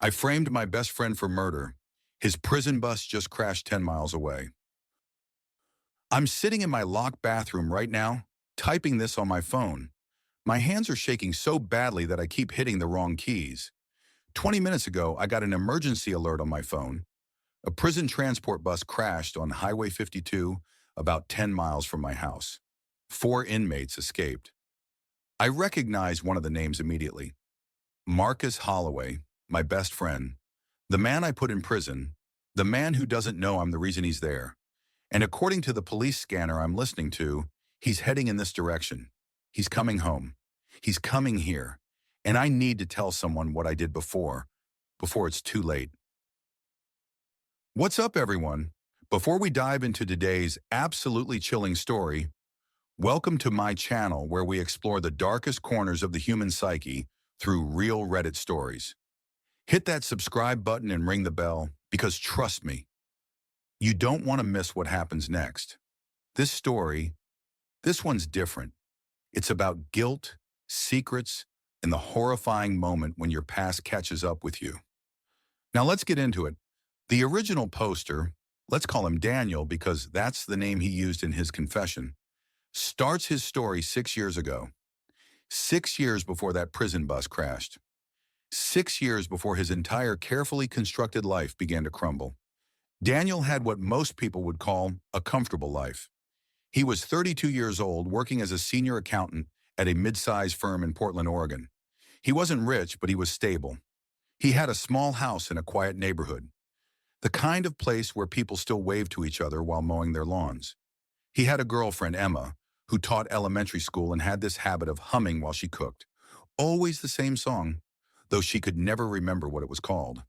I framed my best friend for murder. His prison bus just crashed 10 miles away. I'm sitting in my locked bathroom right now, typing this on my phone. My hands are shaking so badly that I keep hitting the wrong keys. 20 minutes ago, I got an emergency alert on my phone. A prison transport bus crashed on Highway 52 about 10 miles from my house. 4 inmates escaped. I recognized one of the names immediately. Marcus Holloway, my best friend, the man I put in prison, the man who doesn't know I'm the reason he's there. And according to the police scanner I'm listening to, he's heading in this direction. He's coming home. He's coming here. And I need to tell someone what I did before it's too late. What's up, everyone? Before we dive into today's absolutely chilling story, welcome to my channel where we explore the darkest corners of the human psyche through real Reddit stories. Hit that subscribe button and ring the bell because trust me, you don't want to miss what happens next. This story, this one's different. It's about guilt, secrets, and the horrifying moment when your past catches up with you. Now let's get into it. The original poster, let's call him Daniel because that's the name he used in his confession, starts his story 6 years ago. 6 years before that prison bus crashed. 6 years before his entire carefully constructed life began to crumble. Daniel had what most people would call a comfortable life. He was 32 years old, working as a senior accountant at a mid-sized firm in Portland, Oregon. He wasn't rich, but he was stable. He had a small house in a quiet neighborhood, the kind of place where people still wave to each other while mowing their lawns. He had a girlfriend, Emma, who taught elementary school and had this habit of humming while she cooked. Always the same song, though she could never remember what it was called.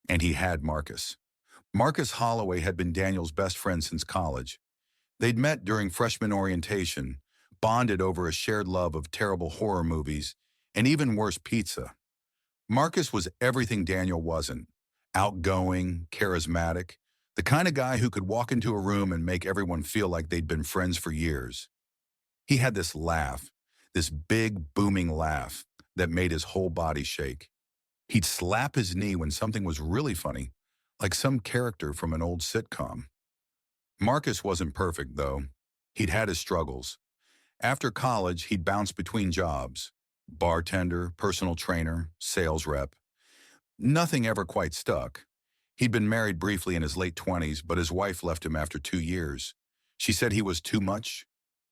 And he had Marcus. Marcus Holloway had been Daniel's best friend since college. They'd met during freshman orientation, bonded over a shared love of terrible horror movies, and even worse, pizza. Marcus was everything Daniel wasn't. Outgoing, charismatic, the kind of guy who could walk into a room and make everyone feel like they'd been friends for years. He had this laugh, this big, booming laugh that made his whole body shake. He'd slap his knee when something was really funny, like some character from an old sitcom. Marcus wasn't perfect, though. He'd had his struggles. After college, he'd bounced between jobs: bartender, personal trainer, sales rep. Nothing ever quite stuck. He'd been married briefly in his late 20s, but his wife left him after 2 years. She said he was too much,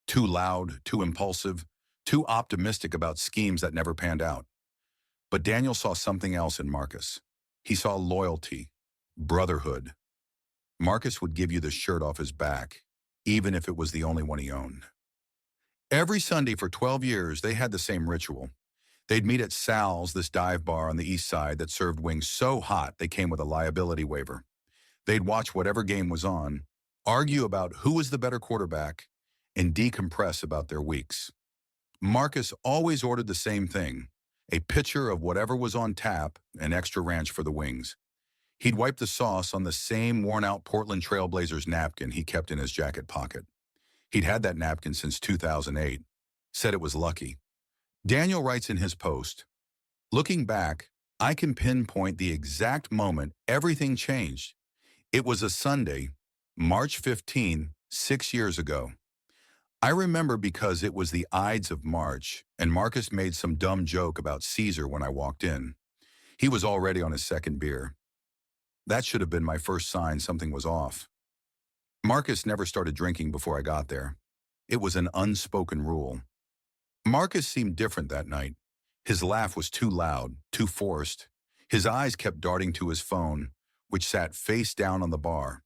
too loud, too impulsive, too optimistic about schemes that never panned out. But Daniel saw something else in Marcus. He saw loyalty, brotherhood. Marcus would give you the shirt off his back, even if it was the only one he owned. Every Sunday for 12 years, they had the same ritual. They'd meet at Sal's, this dive bar on the east side that served wings so hot they came with a liability waiver. They'd watch whatever game was on, argue about who was the better quarterback, and decompress about their weeks. Marcus always ordered the same thing: a pitcher of whatever was on tap and extra ranch for the wings. He'd wipe the sauce on the same worn-out Portland Trail Blazers napkin he kept in his jacket pocket. He'd had that napkin since 2008, said it was lucky. Daniel writes in his post, "Looking back, I can pinpoint the exact moment everything changed. It was a Sunday, March 15, 6 years ago. I remember because it was the Ides of March, and Marcus made some dumb joke about Caesar when I walked in. He was already on his second beer. That should have been my first sign something was off. Marcus never started drinking before I got there. It was an unspoken rule. Marcus seemed different that night. His laugh was too loud, too forced. His eyes kept darting to his phone, which sat face down on the bar.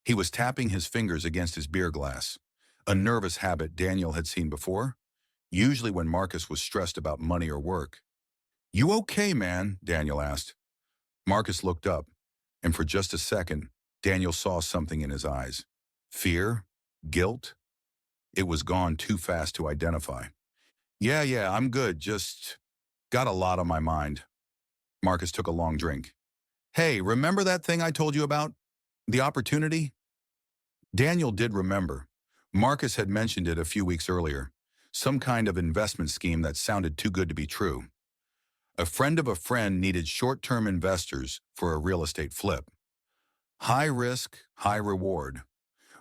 He was tapping his fingers against his beer glass, a nervous habit Daniel had seen before, usually when Marcus was stressed about money or work. "You okay, man?" Daniel asked. Marcus looked up, and for just a second, Daniel saw something in his eyes. Fear? Guilt? It was gone too fast to identify. Yeah, I'm good, just got a lot on my mind." Marcus took a long drink. "Hey, remember that thing I told you about? The opportunity?" Daniel did remember. Marcus had mentioned it a few weeks earlier, some kind of investment scheme that sounded too good to be true. A friend of a friend needed short-term investors for a real estate flip. High risk, high reward.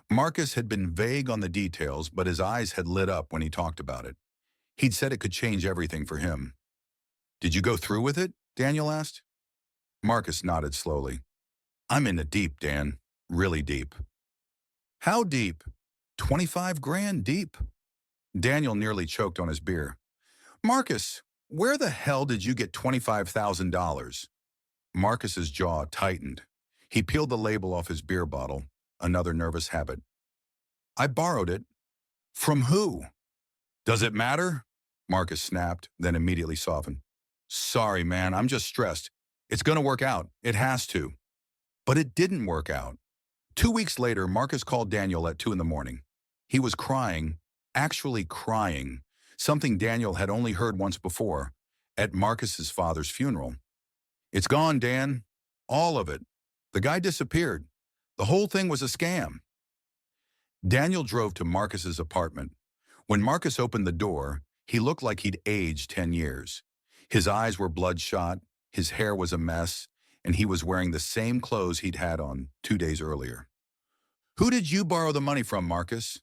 Marcus had been vague on the details, but his eyes had lit up when he talked about it. He'd said it could change everything for him. Did you go through with it? Daniel asked. Marcus nodded slowly. I'm in the deep, Dan. Really deep. How deep? 25 grand deep. Daniel nearly choked on his beer. Marcus, where the hell did you get $25,000? Marcus's jaw tightened. He peeled the label off his beer bottle, another nervous habit. I borrowed it. From who? Does it matter? Marcus snapped, then immediately softened. Sorry, man, I'm just stressed. It's gonna work out. It has to. But it didn't work out. 2 weeks later, Marcus called Daniel at 2 in the morning. He was crying, actually crying, something Daniel had only heard once before, at Marcus's father's funeral. It's gone, Dan. All of it. The guy disappeared. The whole thing was a scam. Daniel drove to Marcus's apartment. When Marcus opened the door, he looked like he'd aged 10 years. His eyes were bloodshot, his hair was a mess, and he was wearing the same clothes he'd had on 2 days earlier. Who did you borrow the money from, Marcus?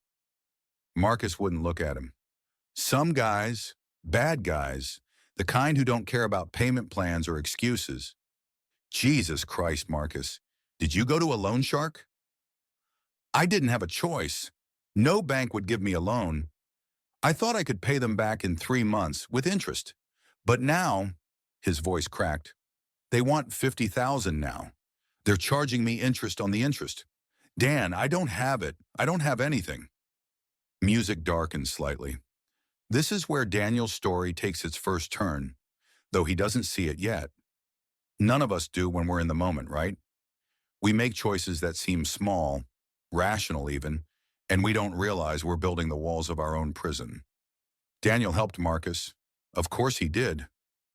Marcus wouldn't look at him. Some guys, bad guys, the kind who don't care about payment plans or excuses. Jesus Christ, Marcus, did you go to a loan shark? I didn't have a choice. No bank would give me a loan. I thought I could pay them back in 3 months with interest. But now, his voice cracked, they want $50,000 now. They're charging me interest on the interest. Dan, I don't have it. I don't have anything. Music darkened slightly. This is where Daniel's story takes its first turn, though he doesn't see it yet. None of us do when we're in the moment, right? We make choices that seem small, rational even, and we don't realize we're building the walls of our own prison. Daniel helped Marcus. Of course he did.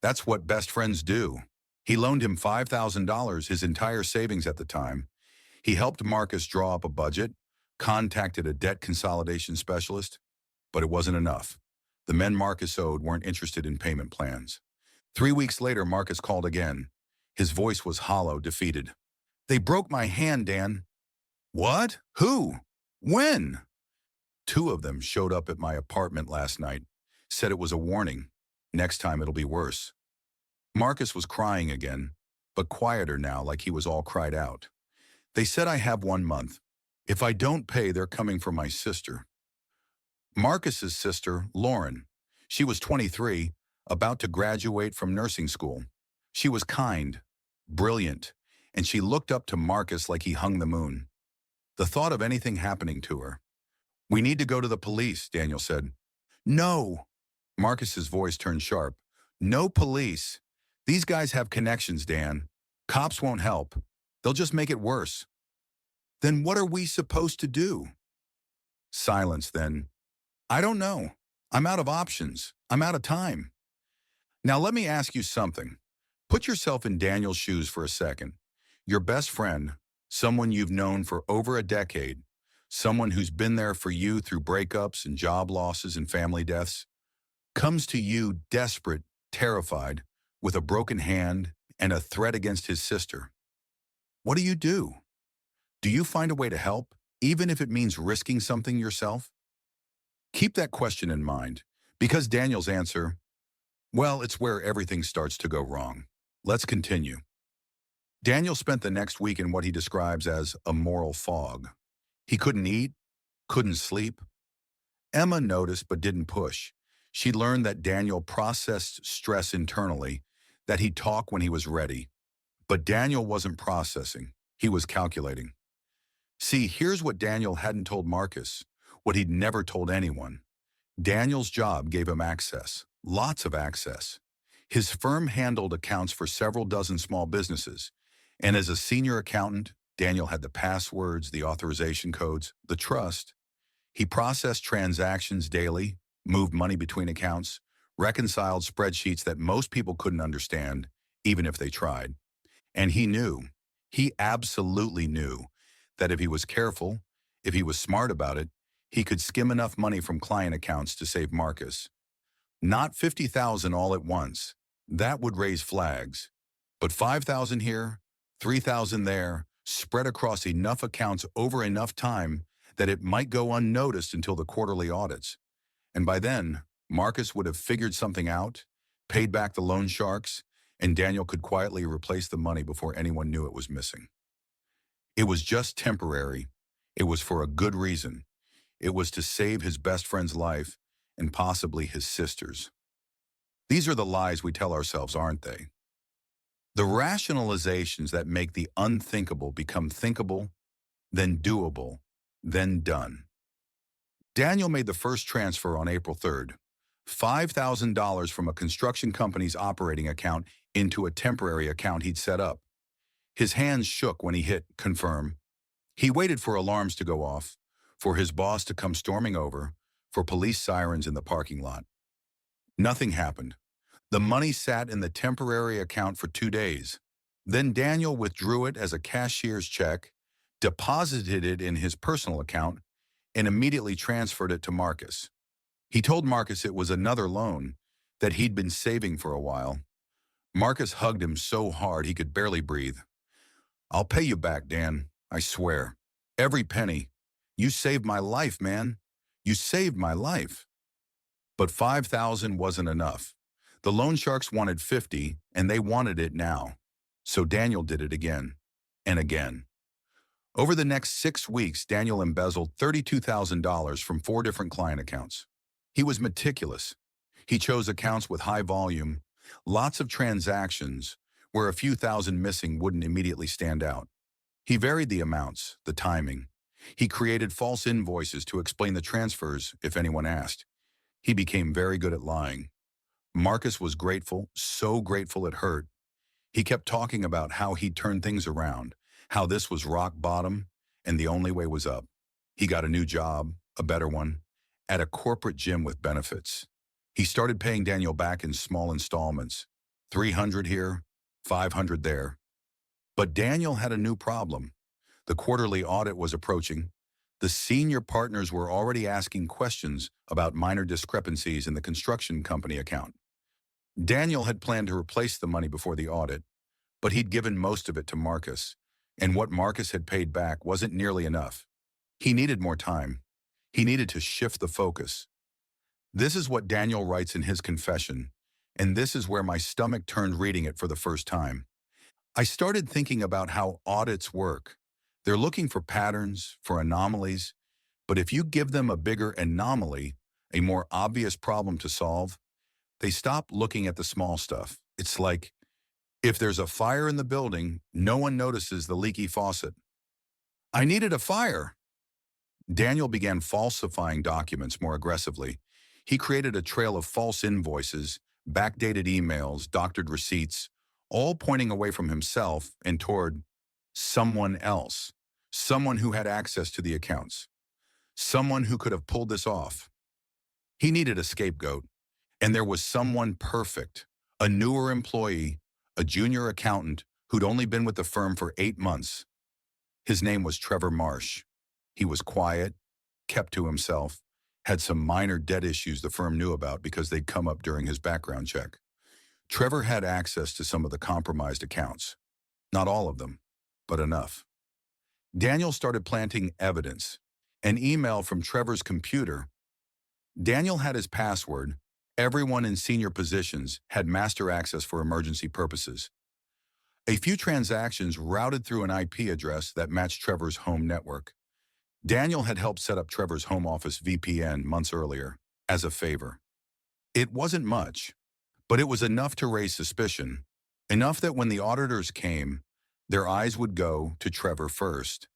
That's what best friends do. He loaned him $5,000, his entire savings at the time. He helped Marcus draw up a budget, contacted a debt consolidation specialist, but it wasn't enough. The men Marcus owed weren't interested in payment plans. 3 weeks later, Marcus called again. His voice was hollow, defeated. They broke my hand, Dan. What? Who? When? 2 of them showed up at my apartment last night, said it was a warning. Next time it'll be worse. Marcus was crying again, but quieter now, like he was all cried out. They said I have 1 month. If I don't pay, they're coming for my sister. Marcus's sister, Lauren. She was 23, about to graduate from nursing school. She was kind, brilliant, and she looked up to Marcus like he hung the moon. The thought of anything happening to her. We need to go to the police, Daniel said. No. Marcus's voice turned sharp. No police. These guys have connections, Dan. Cops won't help. They'll just make it worse. Then what are we supposed to do? Silence then. I don't know. I'm out of options. I'm out of time. Now let me ask you something. Put yourself in Daniel's shoes for a second. Your best friend, someone you've known for over a decade, someone who's been there for you through breakups and job losses and family deaths, comes to you desperate, terrified, with a broken hand and a threat against his sister. What do? Do you find a way to help, even if it means risking something yourself? Keep that question in mind, because Daniel's answer, well, it's where everything starts to go wrong. Let's continue. Daniel spent the next week in what he describes as a moral fog. He couldn't eat, couldn't sleep. Emma noticed but didn't push. She learned that Daniel processed stress internally, that he'd talk when he was ready. But Daniel wasn't processing. He was calculating. See, here's what Daniel hadn't told Marcus, what he'd never told anyone. Daniel's job gave him access, lots of access. His firm handled accounts for several dozen small businesses, and as a senior accountant, Daniel had the passwords, the authorization codes, the trust. He processed transactions daily, moved money between accounts, reconciled spreadsheets that most people couldn't understand, even if they tried. And he absolutely knew, that if he was careful, if he was smart about it, he could skim enough money from client accounts to save Marcus. Not $50,000 all at once, That would raise flags. But 5,000 here, 3,000 there, spread across enough accounts over enough time that it might go unnoticed until the quarterly audits. And by then, Marcus would have figured something out, paid back the loan sharks, and Daniel could quietly replace the money before anyone knew it was missing. It was just temporary. It was for a good reason. It was to save his best friend's life and possibly his sister's. These are the lies we tell ourselves, aren't they? The rationalizations that make the unthinkable become thinkable, then doable, then done. Daniel made the first transfer on April 3rd, $5,000 from a construction company's operating account into a temporary account he'd set up. His hands shook when he hit confirm. He waited for alarms to go off, for his boss to come storming over, for police sirens in the parking lot. Nothing happened. The money sat in the temporary account for 2 days. Then Daniel withdrew it as a cashier's check, deposited it in his personal account, and immediately transferred it to Marcus. He told Marcus it was another loan that he'd been saving for a while. Marcus hugged him so hard he could barely breathe. "I'll pay you back, Dan, I swear. Every penny. You saved my life, man. You saved my life." But 5,000 wasn't enough. The loan sharks wanted 50, and they wanted it now. So Daniel did it again, and again. Over the next 6 weeks, Daniel embezzled $32,000 from 4 different client accounts. He was meticulous. He chose accounts with high volume, lots of transactions, where a few thousand missing wouldn't immediately stand out. He varied the amounts, the timing. He created false invoices to explain the transfers if anyone asked. He became very good at lying. Marcus was grateful, so grateful it hurt. He kept talking about how he'd turned things around, how this was rock bottom, and the only way was up. He got a new job, a better one, at a corporate gym with benefits. He started paying Daniel back in small installments, 300 here, 500 there. But Daniel had a new problem. The quarterly audit was approaching. The senior partners were already asking questions about minor discrepancies in the construction company account. Daniel had planned to replace the money before the audit, but he'd given most of it to Marcus, and what Marcus had paid back wasn't nearly enough. He needed more time. He needed to shift the focus. This is what Daniel writes in his confession, and this is where my stomach turned reading it for the first time. I started thinking about how audits work. They're looking for patterns, for anomalies, but if you give them a bigger anomaly, a more obvious problem to solve, they stop looking at the small stuff. It's like, if there's a fire in the building, no one notices the leaky faucet. I needed a fire. Daniel began falsifying documents more aggressively. He created a trail of false invoices, backdated emails, doctored receipts, all pointing away from himself and toward someone else, someone who had access to the accounts, someone who could have pulled this off. He needed a scapegoat, and there was someone perfect, a newer employee, a junior accountant who'd only been with the firm for 8 months. His name was Trevor Marsh. He was quiet, kept to himself, had some minor debt issues the firm knew about because they'd come up during his background check. Trevor had access to some of the compromised accounts. Not all of them, but enough. Daniel started planting evidence. An email from Trevor's computer. Daniel had his password. Everyone in senior positions had master access for emergency purposes. A few transactions routed through an IP address that matched Trevor's home network. Daniel had helped set up Trevor's home office VPN months earlier, as a favor. It wasn't much, but it was enough to raise suspicion, enough that when the auditors came, their eyes would go to Trevor first.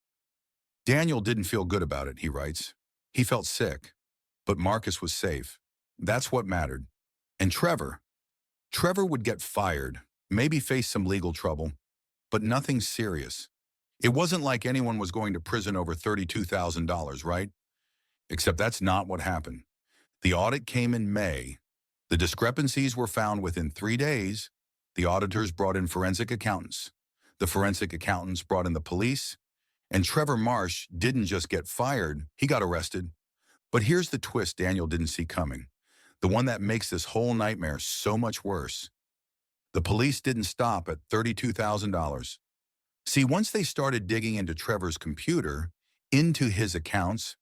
Daniel didn't feel good about it, he writes. He felt sick, but Marcus was safe. That's what mattered. And Trevor would get fired, maybe face some legal trouble, but nothing serious. It wasn't like anyone was going to prison over $32,000, right? Except that's not what happened. The audit came in May. The discrepancies were found within 3 days. The auditors brought in forensic accountants. The forensic accountants brought in the police. And Trevor Marsh didn't just get fired, he got arrested. But here's the twist Daniel didn't see coming. The one that makes this whole nightmare so much worse. The police didn't stop at $32,000. See, once they started digging into Trevor's computer, into his accounts,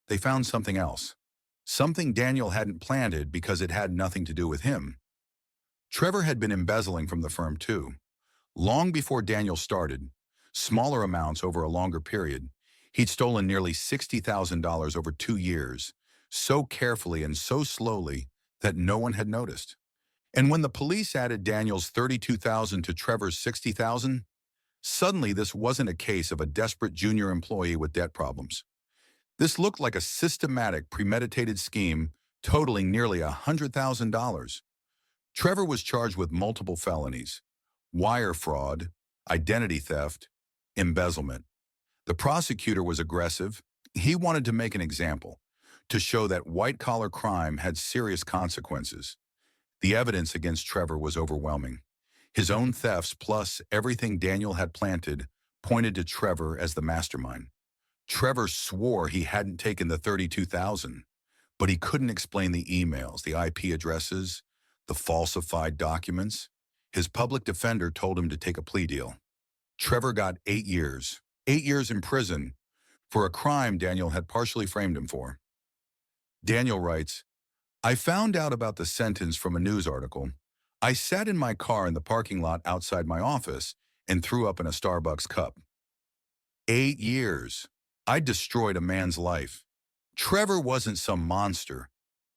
they found something else. Something Daniel hadn't planted because it had nothing to do with him. Trevor had been embezzling from the firm too. Long before Daniel started, smaller amounts over a longer period, he'd stolen nearly $60,000 over 2 years, so carefully and so slowly that no one had noticed. And when the police added Daniel's $32,000 to Trevor's $60,000, suddenly this wasn't a case of a desperate junior employee with debt problems. This looked like a systematic, premeditated scheme totaling nearly $100,000. Trevor was charged with multiple felonies: wire fraud, identity theft, embezzlement. The prosecutor was aggressive. He wanted to make an example, to show that white-collar crime had serious consequences. The evidence against Trevor was overwhelming. His own thefts plus everything Daniel had planted pointed to Trevor as the mastermind. Trevor swore he hadn't taken the $32,000, but he couldn't explain the emails, the IP addresses, the falsified documents. His public defender told him to take a plea deal. Trevor got 8 years, 8 years in prison for a crime Daniel had partially framed him for. Daniel writes, "I found out about the sentence from a news article. I sat in my car in the parking lot outside my office and threw up in a Starbucks cup. 8 years. I destroyed a man's life." Trevor wasn't some monster.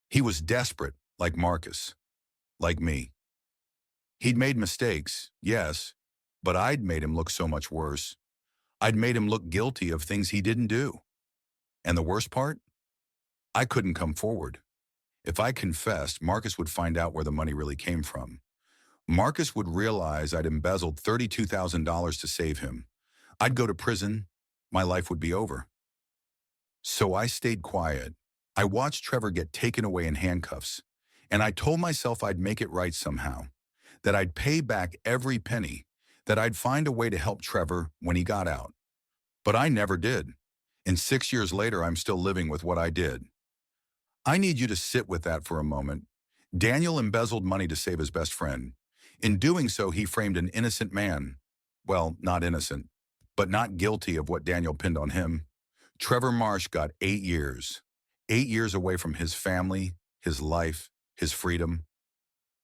He was desperate, like Marcus, like me. He'd made mistakes, yes, but I'd made him look so much worse. I'd made him look guilty of things he didn't do. And the worst part? I couldn't come forward. If I confessed, Marcus would find out where the money really came from. Marcus would realize I'd embezzled $32,000 to save him. I'd go to prison. My life would be over. So I stayed quiet. I watched Trevor get taken away in handcuffs, and I told myself I'd make it right somehow, that I'd pay back every penny, that I'd find a way to help Trevor when he got out. But I never did. And 6 years later, I'm still living with what I did. I need you to sit with that for a moment. Daniel embezzled money to save his best friend. In doing so, he framed an innocent man. Well, not innocent, but not guilty of what Daniel pinned on him. Trevor Marsh got 8 years. 8 years away from his family, his life, his freedom.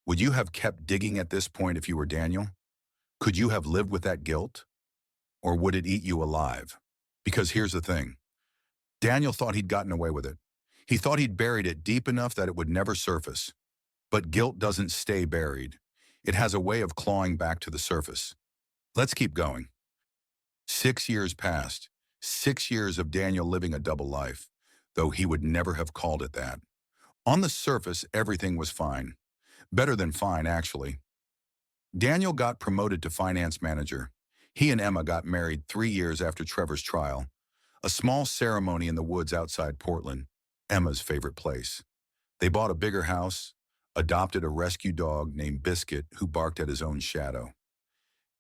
Would you have kept digging at this point if you were Daniel? Could you have lived with that guilt? Or would it eat you alive? Because here's the thing. Daniel thought he'd gotten away with it. He thought he'd buried it deep enough that it would never surface. But guilt doesn't stay buried. It has a way of clawing back to the surface. Let's keep going. 6 years passed. 6 years of Daniel living a double life, though he would never have called it that. On the surface, everything was fine. Better than fine, actually. Daniel got promoted to finance manager. He and Emma got married 3 years after Trevor's trial. A small ceremony in the woods outside Portland, Emma's favorite place. They bought a bigger house, adopted a rescue dog named Biscuit who barked at his own shadow.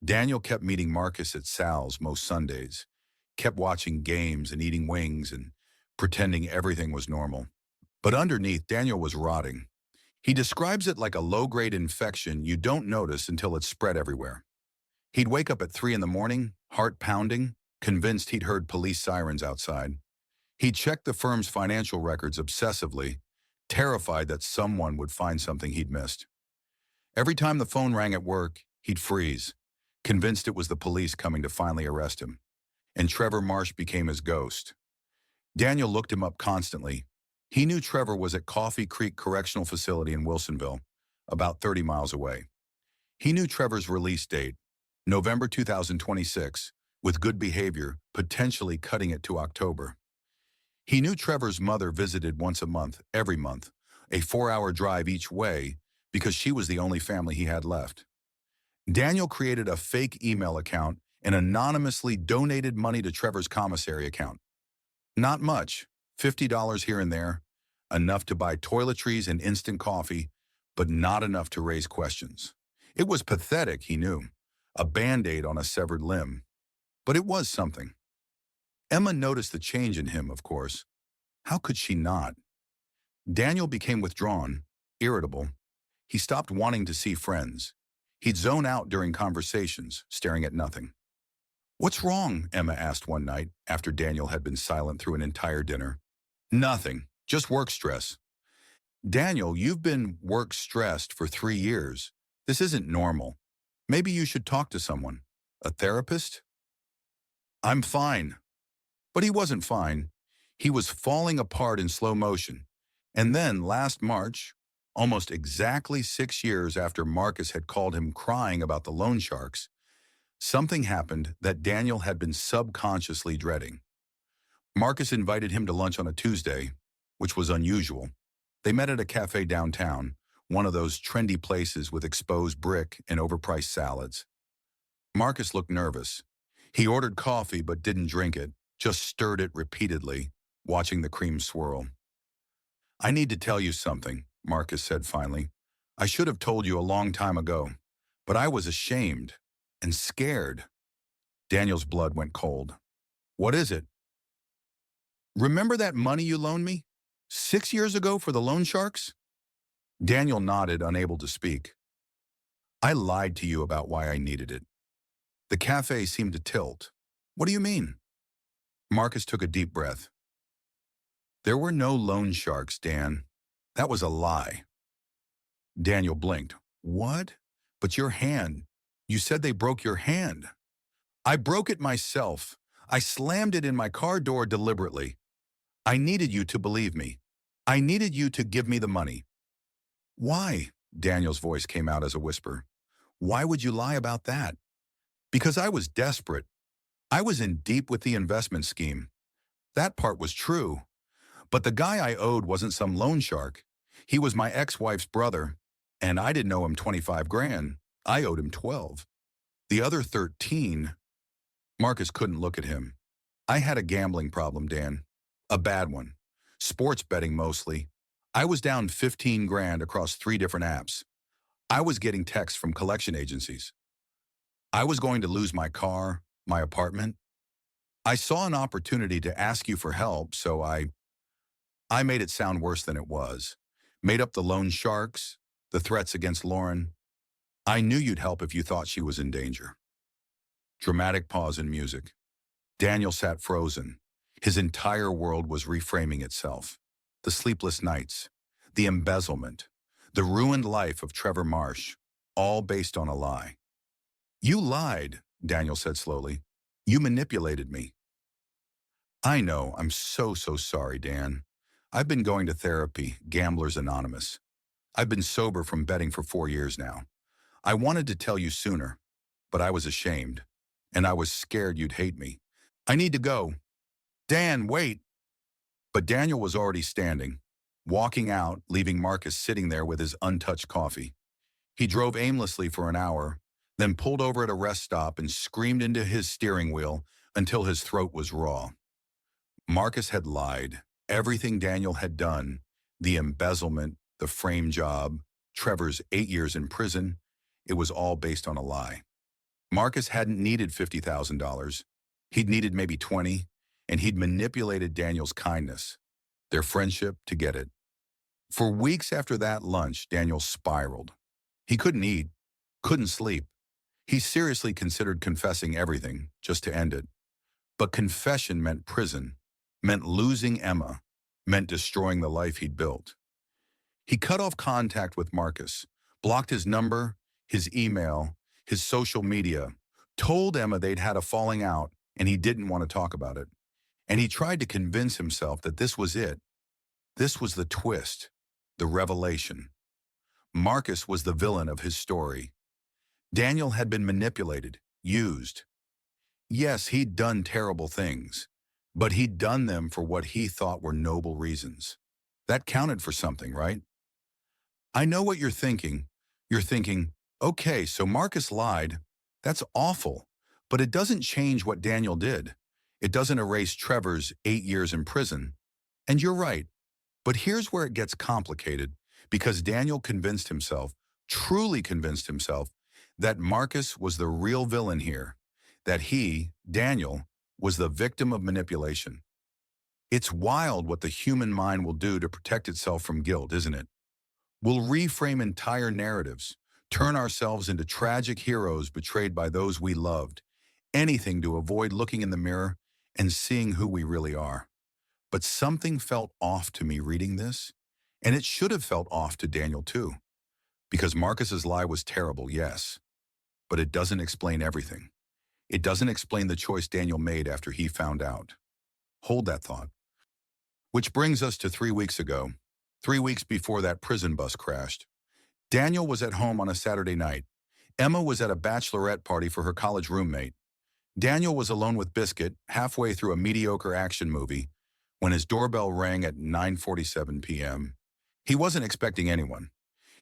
Daniel kept meeting Marcus at Sal's most Sundays, kept watching games and eating wings and pretending everything was normal. But underneath, Daniel was rotting. He describes it like a low-grade infection you don't notice until it's spread everywhere. He'd wake up at 3 in the morning, heart pounding, convinced he'd heard police sirens outside. He'd check the firm's financial records obsessively, terrified that someone would find something he'd missed. Every time the phone rang at work, he'd freeze, convinced it was the police coming to finally arrest him. And Trevor Marsh became his ghost. Daniel looked him up constantly. He knew Trevor was at Coffee Creek Correctional Facility in Wilsonville, about 30 miles away. He knew Trevor's release date, November 2026, with good behavior, potentially cutting it to October. He knew Trevor's mother visited once a month, every month, a 4-hour drive each way, because she was the only family he had left. Daniel created a fake email account and anonymously donated money to Trevor's commissary account. Not much, $50 here and there, enough to buy toiletries and instant coffee, but not enough to raise questions. It was pathetic, he knew, a Band-Aid on a severed limb. But it was something. Emma noticed the change in him, of course. How could she not? Daniel became withdrawn, irritable. He stopped wanting to see friends. He'd zone out during conversations, staring at nothing. "What's wrong?" Emma asked one night after Daniel had been silent through an entire dinner. "Nothing, just work stress." "Daniel, you've been work stressed for 3 years. This isn't normal. Maybe you should talk to someone. A therapist?" "I'm fine." But he wasn't fine. He was falling apart in slow motion. And then last March, almost exactly 6 years after Marcus had called him crying about the loan sharks, something happened that Daniel had been subconsciously dreading. Marcus invited him to lunch on a Tuesday, which was unusual. They met at a cafe downtown, one of those trendy places with exposed brick and overpriced salads. Marcus looked nervous. He ordered coffee but didn't drink it, just stirred it repeatedly, watching the cream swirl. "I need to tell you something," Marcus said finally. "I should have told you a long time ago, but I was ashamed and scared." Daniel's blood went cold. "What is it?" "Remember that money you loaned me 6 years ago for the loan sharks?" Daniel nodded, unable to speak. "I lied to you about why I needed it." The cafe seemed to tilt. "What do you mean?" Marcus took a deep breath. "There were no loan sharks, Dan. That was a lie." Daniel blinked. "What? But your hand. You said they broke your hand." "I broke it myself. I slammed it in my car door deliberately. I needed you to believe me. I needed you to give me the money." "Why?" Daniel's voice came out as a whisper. "Why would you lie about that?" "Because I was desperate. I was in deep with the investment scheme. That part was true. But the guy I owed wasn't some loan shark. He was my ex-wife's brother, and I didn't owe him 25 grand. I owed him 12. The other 13, Marcus couldn't look at him. "I had a gambling problem, Dan. A bad one. Sports betting mostly. I was down 15 grand across 3 different apps. I was getting texts from collection agencies. I was going to lose my car, my apartment. I saw an opportunity to ask you for help, so I made it sound worse than it was. Made up the loan sharks, the threats against Lauren. I knew you'd help if you thought she was in danger." Dramatic pause in music. Daniel sat frozen. His entire world was reframing itself. The sleepless nights, the embezzlement, the ruined life of Trevor Marsh, all based on a lie. "You lied," Daniel said slowly. "You manipulated me." "I know. I'm so sorry, Dan. I've been going to therapy, Gamblers Anonymous. I've been sober from betting for 4 years now. I wanted to tell you sooner, but I was ashamed, and I was scared you'd hate me. I need to go." "Dan, wait." But Daniel was already standing, walking out, leaving Marcus sitting there with his untouched coffee. He drove aimlessly for an hour, then pulled over at a rest stop and screamed into his steering wheel until his throat was raw. Marcus had lied. Everything Daniel had done, the embezzlement, the frame job, Trevor's 8 years in prison, it was all based on a lie. Marcus hadn't needed $50,000. He'd needed maybe 20, and he'd manipulated Daniel's kindness, their friendship, to get it. For weeks after that lunch, Daniel spiraled. He couldn't eat, couldn't sleep. He seriously considered confessing everything, just to end it. But confession meant prison, meant losing Emma, meant destroying the life he'd built. He cut off contact with Marcus, blocked his number, his email, his social media, told Emma they'd had a falling out and he didn't want to talk about it. And he tried to convince himself that this was it. This was the twist, the revelation. Marcus was the villain of his story. Daniel had been manipulated, used. Yes, he'd done terrible things, but he'd done them for what he thought were noble reasons. That counted for something, right? I know what you're thinking. You're thinking, okay, so Marcus lied. That's awful, but it doesn't change what Daniel did. It doesn't erase Trevor's 8 years in prison. And you're right. But here's where it gets complicated, because Daniel convinced himself, truly convinced himself, that Marcus was the real villain here, that he, Daniel, was the victim of manipulation. It's wild what the human mind will do to protect itself from guilt, isn't it? We'll reframe entire narratives, turn ourselves into tragic heroes betrayed by those we loved, anything to avoid looking in the mirror and seeing who we really are. But something felt off to me reading this, and it should have felt off to Daniel too, because Marcus's lie was terrible, yes, but it doesn't explain everything. It doesn't explain the choice Daniel made after he found out. Hold that thought. Which brings us to 3 weeks ago, 3 weeks before that prison bus crashed. Daniel was at home on a Saturday night. Emma was at a bachelorette party for her college roommate. Daniel was alone with Biscuit halfway through a mediocre action movie when his doorbell rang at 9:47 p.m. He wasn't expecting anyone.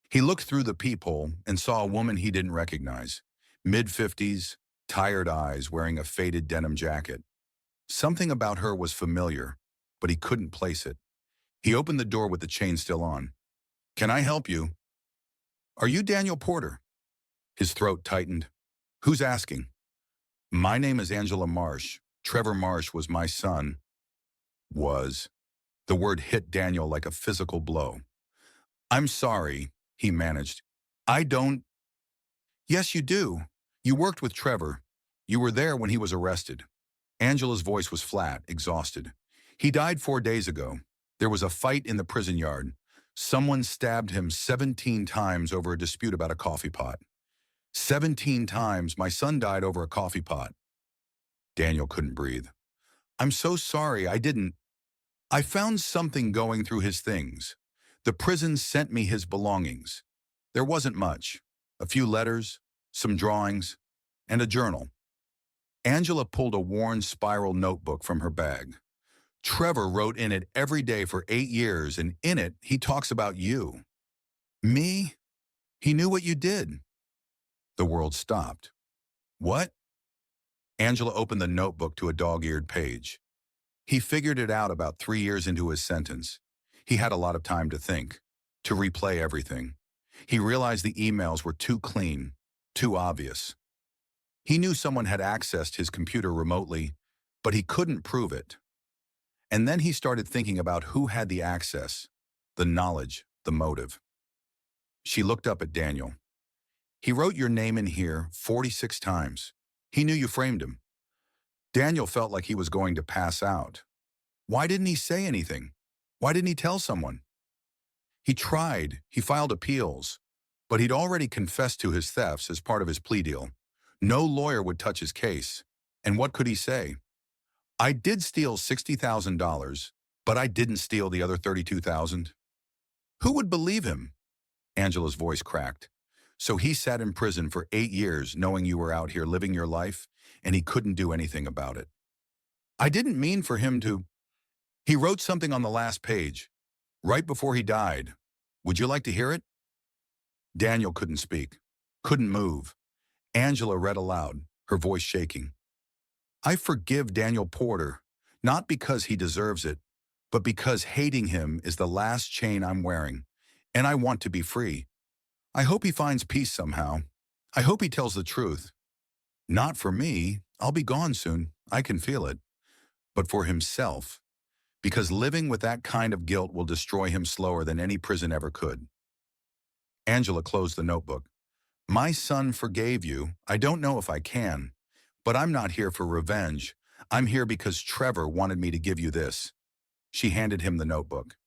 He looked through the peephole and saw a woman he didn't recognize. Mid-50s, tired eyes, wearing a faded denim jacket. Something about her was familiar, but he couldn't place it. He opened the door with the chain still on. "Can I help you?" "Are you Daniel Porter?" His throat tightened. "Who's asking?" "My name is Angela Marsh. Trevor Marsh was my son." Was. The word hit Daniel like a physical blow. "I'm sorry," he managed. "I don't—" "Yes, you do. You worked with Trevor. You were there when he was arrested." Angela's voice was flat, exhausted. "He died 4 days ago. There was a fight in the prison yard. Someone stabbed him 17 times over a dispute about a coffee pot. 17 times. My son died over a coffee pot." Daniel couldn't breathe. "I'm so sorry. I found something going through his things. The prison sent me his belongings. There wasn't much. A few letters, some drawings, and a journal." Angela pulled a worn spiral notebook from her bag. "Trevor wrote in it every day for 8 years, and in it, he talks about you." "Me? He knew what you did." The world stopped. "What?" Angela opened the notebook to a dog-eared page. He figured it out about 3 years into his sentence. He had a lot of time to think, to replay everything. He realized the emails were too clean, too obvious. He knew someone had accessed his computer remotely, but he couldn't prove it. And then he started thinking about who had the access, the knowledge, the motive. She looked up at Daniel. "He wrote your name in here 46 times. He knew you framed him." Daniel felt like he was going to pass out. Why didn't he say anything? Why didn't he tell someone? He tried, he filed appeals, but he'd already confessed to his thefts as part of his plea deal. No lawyer would touch his case. And what could he say? "I did steal $60,000, but I didn't steal the other $32,000. Who would believe him? Angela's voice cracked. "So he sat in prison for 8 years knowing you were out here living your life, and he couldn't do anything about it." "I didn't mean for him to—" "He wrote something on the last page, right before he died. Would you like to hear it?" Daniel couldn't speak, couldn't move. Angela read aloud, her voice shaking. "I forgive Daniel Porter, not because he deserves it, but because hating him is the last chain I'm wearing, and I want to be free. I hope he finds peace somehow. I hope he tells the truth. Not for me, I'll be gone soon, I can feel it, but for himself, because living with that kind of guilt will destroy him slower than any prison ever could." Angela closed the notebook. "My son forgave you. I don't know if I can, but I'm not here for revenge. I'm here because Trevor wanted me to give you this." She handed him the notebook.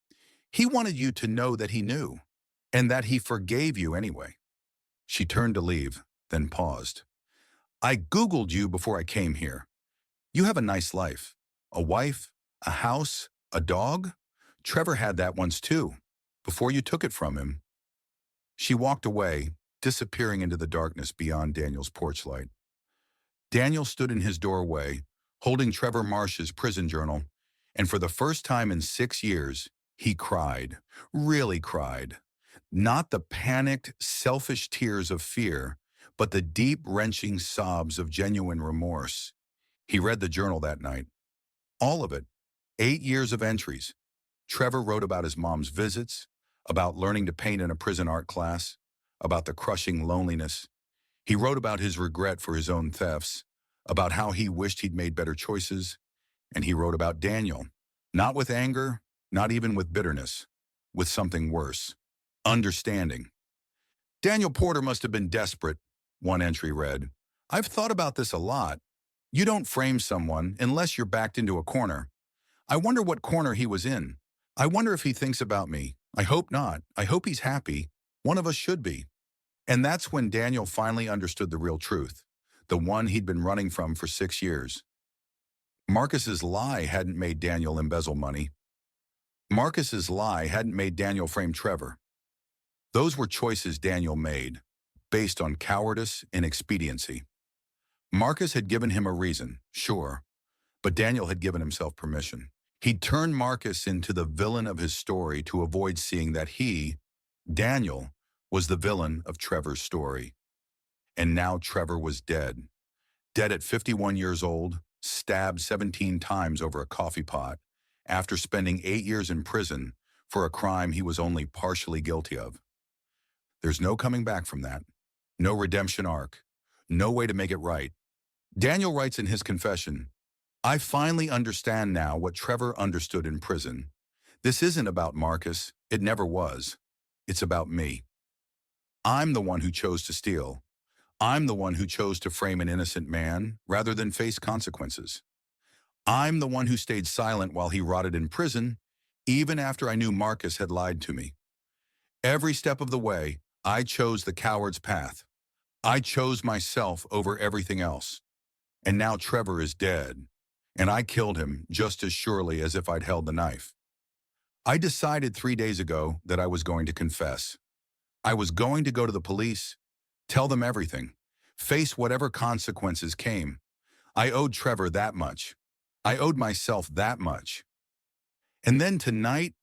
"He wanted you to know that he knew, and that he forgave you anyway." She turned to leave, then paused. "I Googled you before I came here. You have a nice life. A wife, a house, a dog. Trevor had that once too, before you took it from him." She walked away, disappearing into the darkness beyond Daniel's porch light. Daniel stood in his doorway, holding Trevor Marsh's prison journal, and for the first time in 6 years, he cried, really cried. Not the panicked, selfish tears of fear, but the deep, wrenching sobs of genuine remorse. He read the journal that night. All of it. 8 years of entries. Trevor wrote about his mom's visits, about learning to paint in a prison art class, about the crushing loneliness. He wrote about his regret for his own thefts, about how he wished he'd made better choices, and he wrote about Daniel, not with anger, not even with bitterness, with something worse, understanding. Daniel Porter must have been desperate, one entry read. I've thought about this a lot. You don't frame someone unless you're backed into a corner. I wonder what corner he was in. I wonder if he thinks about me. I hope not. I hope he's happy. One of us should be. And that's when Daniel finally understood the real truth, the one he'd been running from for 6 years. Marcus's lie hadn't made Daniel embezzle money. Marcus's lie hadn't made Daniel frame Trevor. Those were choices Daniel made, based on cowardice and expediency. Marcus had given him a reason, sure, but Daniel had given himself permission. He'd turned Marcus into the villain of his story to avoid seeing that he, Daniel, was the villain of Trevor's story. And now Trevor was dead. Dead at 51 years old, stabbed 17 times over a coffee pot, after spending 8 years in prison for a crime he was only partially guilty of. There's no coming back from that. No redemption arc. No way to make it right. Daniel writes in his confession, I finally understand now what Trevor understood in prison. This isn't about Marcus. It never was. It's about me. I'm the one who chose to steal. I'm the one who chose to frame an innocent man rather than face consequences. I'm the one who stayed silent while he rotted in prison, even after I knew Marcus had lied to me. Every step of the way, I chose the coward's path. I chose myself over everything else. And now Trevor is dead, and I killed him just as surely as if I'd held the knife. I decided 3 days ago that I was going to confess. I was going to go to the police, tell them everything, face whatever consequences came. I owed Trevor that much. I owed myself that much. And then tonight,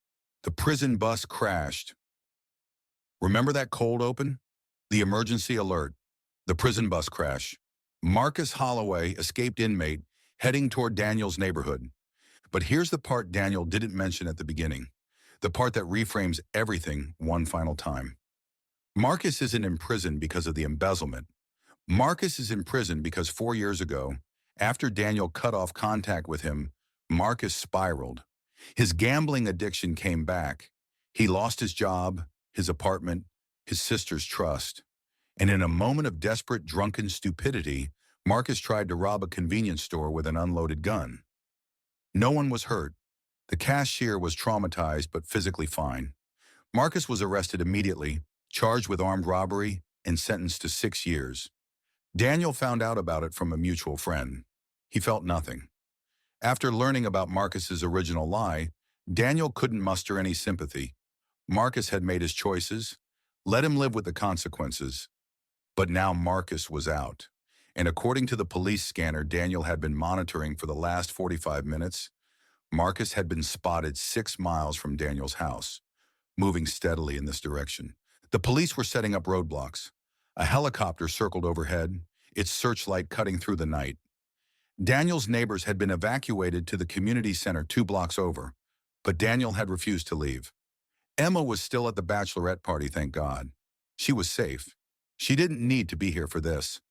the prison bus crashed. Remember that cold open? The emergency alert. The prison bus crash. Marcus Holloway, escaped inmate, heading toward Daniel's neighborhood. But here's the part Daniel didn't mention at the beginning. The part that reframes everything one final time. Marcus isn't in prison because of the embezzlement. Marcus is in prison because 4 years ago, after Daniel cut off contact with him, Marcus spiraled. His gambling addiction came back. He lost his job, his apartment, his sister's trust. And in a moment of desperate, drunken stupidity, Marcus tried to rob a convenience store with an unloaded gun. No one was hurt. The cashier was traumatized but physically fine. Marcus was arrested immediately, charged with armed robbery, and sentenced to 6 years. Daniel found out about it from a mutual friend. He felt nothing. After learning about Marcus's original lie, Daniel couldn't muster any sympathy. Marcus had made his choices. Let him live with the consequences. But now Marcus was out. And according to the police scanner Daniel had been monitoring for the last 45 minutes, Marcus had been spotted 6 miles from Daniel's house, moving steadily in this direction. The police were setting up roadblocks. A helicopter circled overhead, its searchlight cutting through the night. Daniel's neighbors had been evacuated to the community center 2 blocks over, but Daniel had refused to leave. Emma was still at the bachelorette party, thank God. She was safe. She didn't need to be here for this.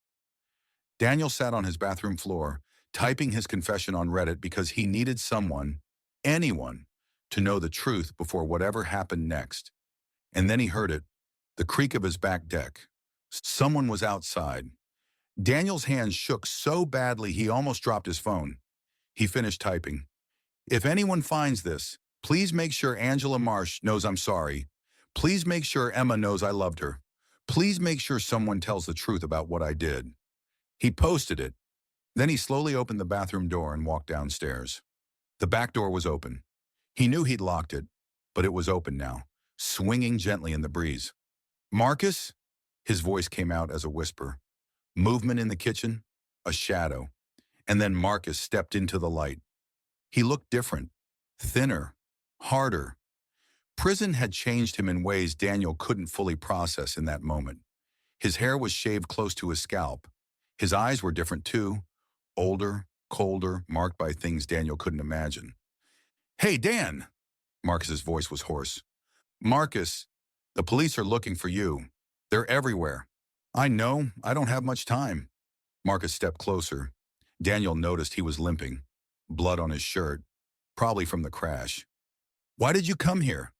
Daniel sat on his bathroom floor, typing his confession on Reddit because he needed someone, anyone, to know the truth before whatever happened next. And then he heard it, the creak of his back deck. Someone was outside. Daniel's hands shook so badly he almost dropped his phone. He finished typing. If anyone finds this, please make sure Angela Marsh knows I'm sorry. Please make sure Emma knows I loved her. Please make sure someone tells the truth about what I did. He posted it. Then he slowly opened the bathroom door and walked downstairs. The back door was open. He knew he'd locked it, but it was open now, swinging gently in the breeze. Marcus? His voice came out as a whisper. Movement in the kitchen, a shadow, and then Marcus stepped into the light. He looked different, thinner, harder. Prison had changed him in ways Daniel couldn't fully process in that moment. His hair was shaved close to his scalp. His eyes were different too, older, colder, marked by things Daniel couldn't imagine. Hey, Dan! Marcus's voice was hoarse. Marcus, the police are looking for you. They're everywhere. I know, I don't have much time. Marcus stepped closer. Daniel noticed he was limping, blood on his shirt, probably from the crash. Why did you come here?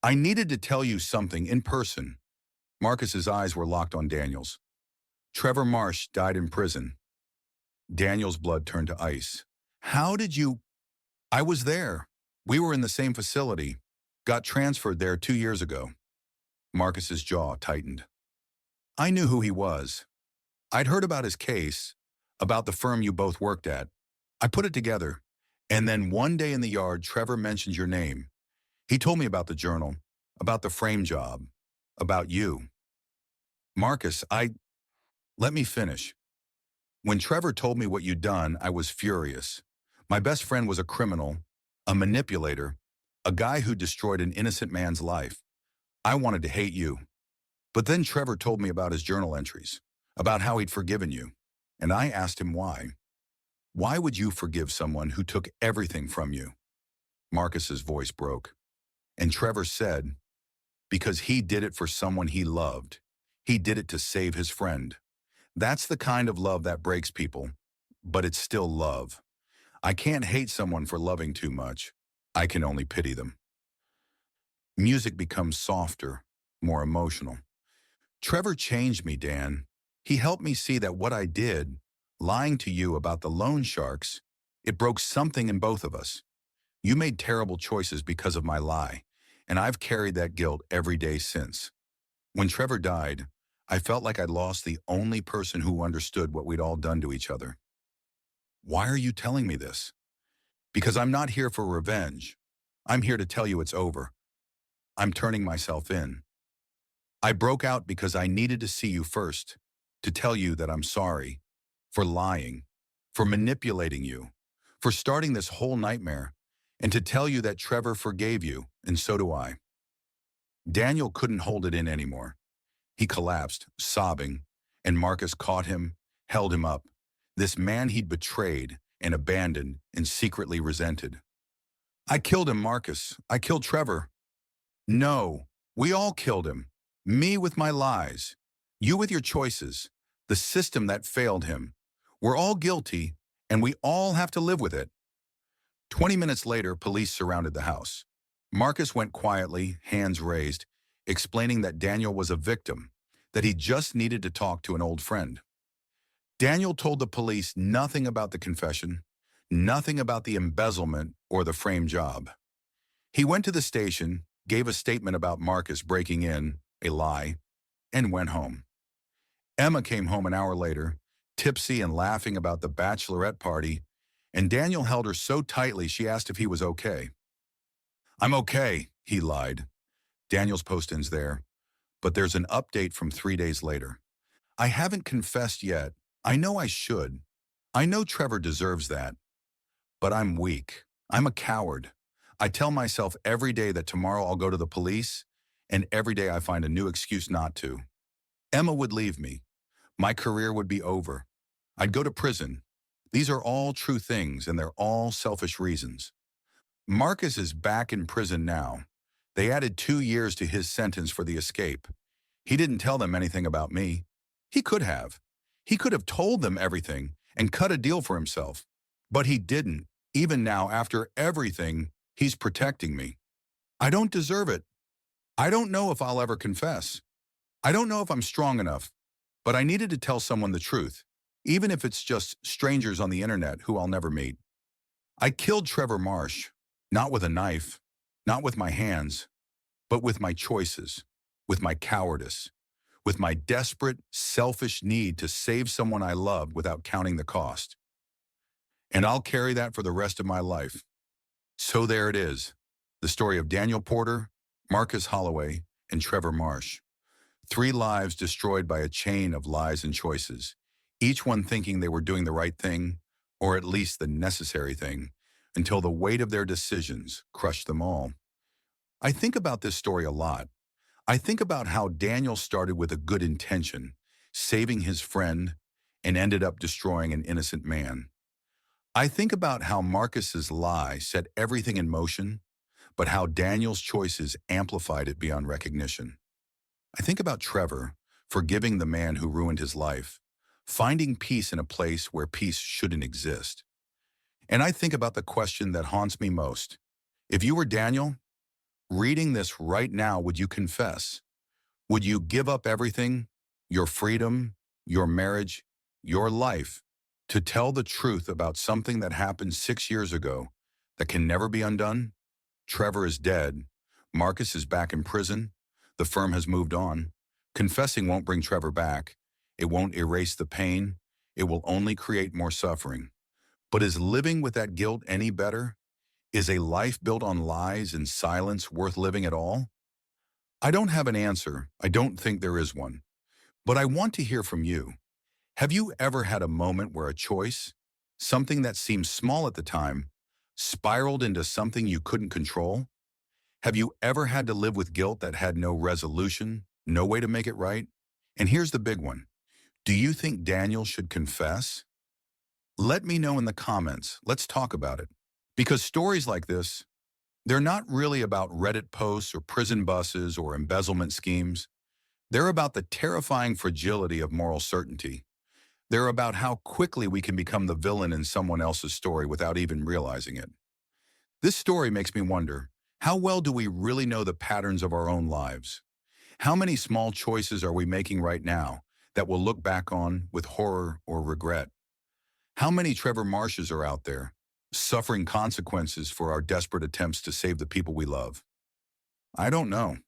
I needed to tell you something in person. Marcus's eyes were locked on Daniel's. Trevor Marsh died in prison. Daniel's blood turned to ice. How did you? I was there. We were in the same facility. Got transferred there 2 years ago. Marcus's jaw tightened. I knew who he was. I'd heard about his case, about the firm you both worked at. I put it together. And then one day in the yard, Trevor mentioned your name. He told me about the journal, about the frame job, about you. Marcus, let me finish. When Trevor told me what you'd done, I was furious. My best friend was a criminal, a manipulator, a guy who destroyed an innocent man's life. I wanted to hate you. But then Trevor told me about his journal entries, about how he'd forgiven you. And I asked him why. Why would you forgive someone who took everything from you? Marcus's voice broke. And Trevor said, because he did it for someone he loved. He did it to save his friend. That's the kind of love that breaks people, but it's still love. I can't hate someone for loving too much. I can only pity them. Music becomes softer, more emotional. Trevor changed me, Dan. He helped me see that what I did, lying to you about the loan sharks, it broke something in both of us. You made terrible choices because of my lie, and I've carried that guilt every day since. When Trevor died, I felt like I'd lost the only person who understood what we'd all done to each other. Why are you telling me this? Because I'm not here for revenge. I'm here to tell you it's over. I'm turning myself in. I broke out because I needed to see you first, to tell you that I'm sorry, for lying, for manipulating you, for starting this whole nightmare, and to tell you that Trevor forgave you, and so do I. Daniel couldn't hold it in anymore. He collapsed, sobbing, and Marcus caught him, held him up, this man he'd betrayed and abandoned and secretly resented. I killed him, Marcus. I killed Trevor. No, we all killed him. Me with my lies. You with your choices. The system that failed him. We're all guilty, and we all have to live with it. 20 minutes later, police surrounded the house. Marcus went quietly, hands raised, explaining that Daniel was a victim, that he just needed to talk to an old friend. Daniel told the police nothing about the confession, nothing about the embezzlement or the frame job. He went to the station, gave a statement about Marcus breaking in, a lie, and went home. Emma came home an hour later, tipsy and laughing about the bachelorette party, and Daniel held her so tightly she asked if he was okay. I'm okay, he lied. Daniel's post ends there, but there's an update from 3 days later. I haven't confessed yet. I know I should. I know Trevor deserves that. But I'm weak. I'm a coward. I tell myself every day that tomorrow I'll go to the police, and every day I find a new excuse not to. Emma would leave me. My career would be over. I'd go to prison. These are all true things, and they're all selfish reasons. Marcus is back in prison now. They added 2 years to his sentence for the escape. He didn't tell them anything about me. He could have. He could have told them everything and cut a deal for himself. But he didn't. Even now, after everything, he's protecting me. I don't deserve it. I don't know if I'll ever confess. I don't know if I'm strong enough. But I needed to tell someone the truth, even if it's just strangers on the internet who I'll never meet. I killed Trevor Marsh, not with a knife, not with my hands, but with my choices, with my cowardice, with my desperate, selfish need to save someone I loved without counting the cost. And I'll carry that for the rest of my life. So there it is, the story of Daniel Porter, Marcus Holloway, and Trevor Marsh. 3 lives destroyed by a chain of lies and choices, each one thinking they were doing the right thing, or at least the necessary thing, until the weight of their decisions crushed them all. I think about this story a lot. I think about how Daniel started with a good intention, saving his friend, and ended up destroying an innocent man. I think about how Marcus's lie set everything in motion, but how Daniel's choices amplified it beyond recognition. I think about Trevor, forgiving the man who ruined his life, finding peace in a place where peace shouldn't exist. And I think about the question that haunts me most. If you were Daniel, reading this right now, would you confess? Would you give up everything, your freedom, your marriage, your life, to tell the truth about something that happened 6 years ago that can never be undone? Trevor is dead. Marcus is back in prison. The firm has moved on. Confessing won't bring Trevor back. It won't erase the pain. It will only create more suffering. But is living with that guilt any better? Is a life built on lies and silence worth living at all? I don't have an answer. I don't think there is one. But I want to hear from you. Have you ever had a moment where a choice, something that seemed small at the time, spiraled into something you couldn't control? Have you ever had to live with guilt that had no resolution, no way to make it right? And here's the big one. Do you think Daniel should confess? Let me know in the comments. Let's talk about it. Because stories like this, they're not really about Reddit posts or prison buses or embezzlement schemes. They're about the terrifying fragility of moral certainty. They're about how quickly we can become the villain in someone else's story without even realizing it. This story makes me wonder, how well do we really know the patterns of our own lives? How many small choices are we making right now that we'll look back on with horror or regret? How many Trevor Marshes are out there, suffering consequences for our desperate attempts to save the people we love? I don't know,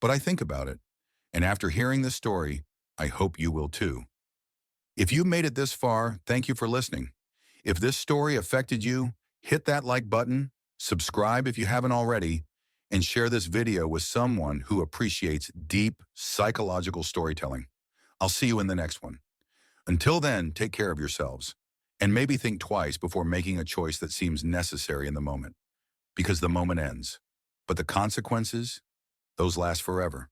but I think about it. And after hearing this story, I hope you will too. If you made it this far, thank you for listening. If this story affected you, hit that like button, subscribe if you haven't already, and share this video with someone who appreciates deep psychological storytelling. I'll see you in the next one. Until then, take care of yourselves, and maybe think twice before making a choice that seems necessary in the moment, because the moment ends. But the consequences, those last forever.